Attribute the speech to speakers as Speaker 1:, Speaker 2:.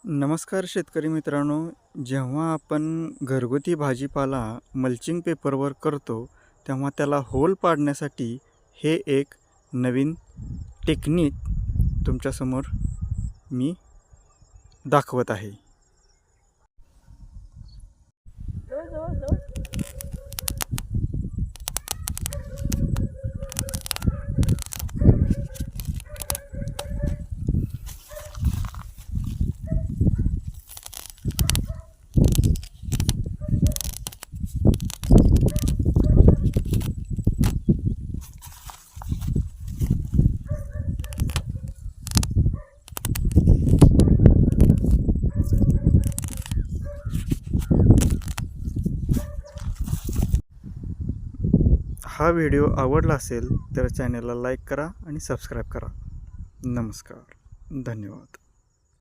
Speaker 1: नमस्कार शेतकरी मित्रांनो, जेव्हा आपण घरगुती भाजीपाला मल्चिंग पेपरवर करतो तेव्हा त्याला होल पाडण्यासाठी हे एक नवीन टेक्निक तुमच्यासमोर मी दाखवत आहे. हा व्हिडिओ आवडला असेल तर चॅनलला लाईक करा आणि सबस्क्राईब करा. नमस्कार, धन्यवाद.